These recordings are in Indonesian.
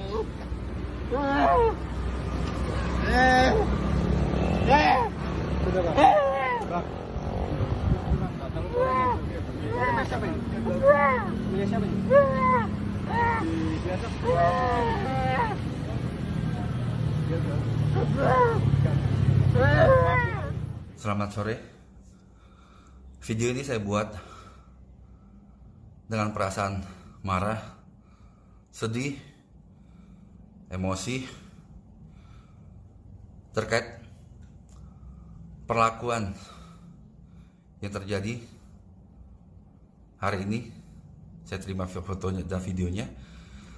Selamat sore. Video ini saya buat dengan perasaan marah, sedih, emosi terkait perlakuan yang terjadi hari ini. Saya terima fotonya dan videonya.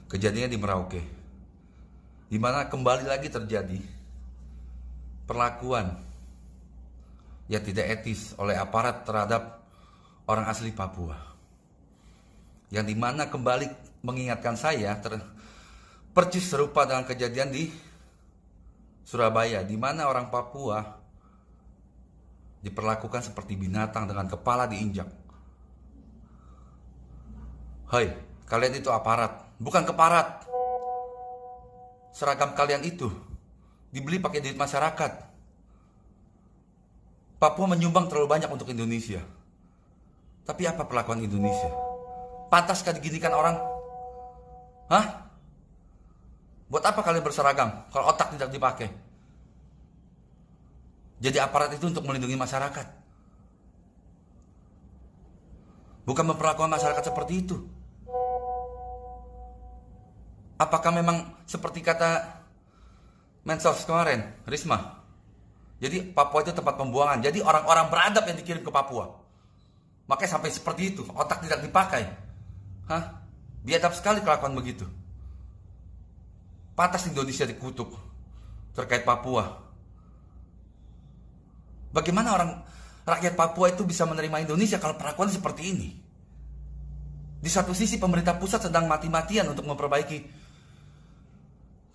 Kejadiannya di Merauke, di mana kembali lagi terjadi perlakuan yang tidak etis oleh aparat terhadap orang asli Papua. Yang dimana kembali mengingatkan saya percis serupa dengan kejadian di Surabaya, di mana orang Papua diperlakukan seperti binatang dengan kepala diinjak. Hai, kalian itu aparat, bukan keparat. Seragam kalian itu dibeli pakai duit masyarakat. Papua menyumbang terlalu banyak untuk Indonesia. Tapi apa perlakuan Indonesia? Pantaskah diginikan orang? Hah? Buat apa kalian berseragam kalau otak tidak dipakai? Jadi aparat itu untuk melindungi masyarakat, bukan memperlakukan masyarakat seperti itu. Apakah memang seperti kata Mensos kemarin, Risma? Jadi Papua itu tempat pembuangan. Jadi orang-orang beradab yang dikirim ke Papua. Makanya sampai seperti itu, otak tidak dipakai. Hah? Biadab sekali kelakuan begitu. Pantas Indonesia dikutuk terkait Papua. Bagaimana rakyat Papua itu bisa menerima Indonesia kalau perlakuan seperti ini? Di satu sisi pemerintah pusat sedang mati-matian untuk memperbaiki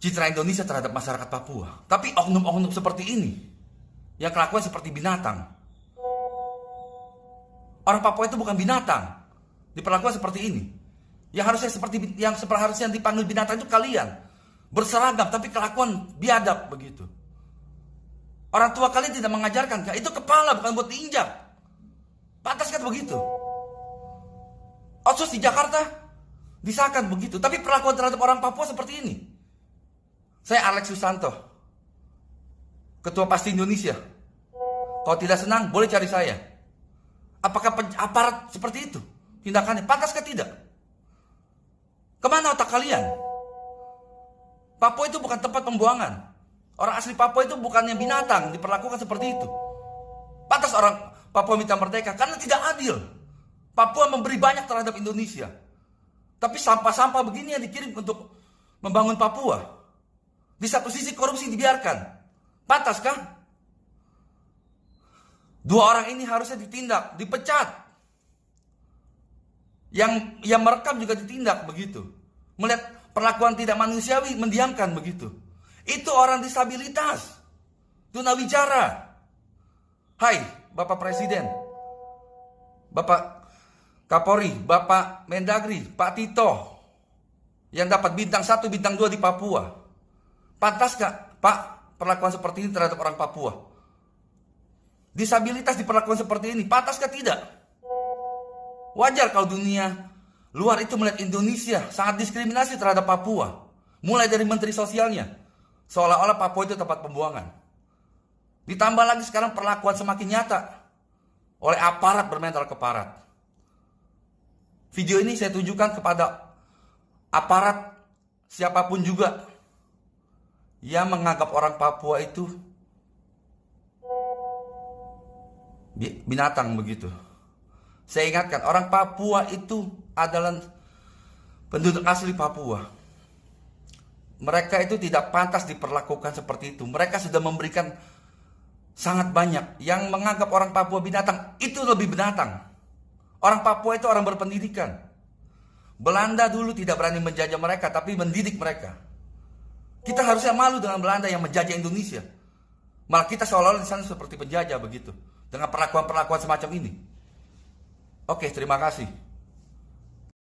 citra Indonesia terhadap masyarakat Papua. Tapi oknum-oknum seperti ini yang kelakuan seperti binatang. Orang Papua itu bukan binatang, diperlakukan seperti ini. Yang seharusnya dipanggil binatang itu kalian. Berseragam tapi kelakuan biadab begitu. Orang tua kalian tidak mengajarkan, itu kepala bukan buat diinjak. Pantas kan begitu? Otsus di Jakarta disahkan begitu, tapi perlakuan terhadap orang Papua seperti ini. Saya Alex Susanto, Ketua Pasti Indonesia. Kalau tidak senang, boleh cari saya. Apakah aparat seperti itu tindakannya? Pantaskah tidak? Kemana otak kalian? Papua itu bukan tempat pembuangan. Orang asli Papua itu bukannya binatang, diperlakukan seperti itu. Pantas orang Papua minta merdeka karena tidak adil. Papua memberi banyak terhadap Indonesia, tapi sampah-sampah begini yang dikirim untuk membangun Papua. Di satu sisi korupsi dibiarkan. Pantaskah? Dua orang ini harusnya ditindak, dipecat. Yang merekam juga ditindak begitu. Melihat perlakuan tidak manusiawi, mendiamkan begitu. Itu orang disabilitas, tunawicara. Hai, Bapak Presiden, Bapak Kapolri, Bapak Mendagri, Pak Tito, yang dapat bintang 1, bintang 2 di Papua. Pantaskah, Pak, perlakuan seperti ini terhadap orang Papua? Disabilitas diperlakukan seperti ini, pantaskah tidak? Wajar kalau dunia luar itu melihat Indonesia sangat diskriminasi terhadap Papua. Mulai dari Menteri Sosialnya, seolah-olah Papua itu tempat pembuangan. Ditambah lagi sekarang perlakuan semakin nyata oleh aparat bermental keparat. Video ini saya tunjukkan kepada aparat siapapun juga yang menganggap orang Papua itu binatang begitu. Saya ingatkan, orang Papua itu adalah penduduk asli Papua. Mereka itu tidak pantas diperlakukan seperti itu. Mereka sudah memberikan sangat banyak. Yang menganggap orang Papua binatang, itu lebih binatang. Orang Papua itu orang berpendidikan. Belanda dulu tidak berani menjajah mereka, tapi mendidik mereka. Kita harusnya malu dengan Belanda yang menjajah Indonesia. Malah kita seolah-olah di sana seperti penjajah begitu. Dengan perlakuan-perlakuan semacam ini. Oke, terima kasih.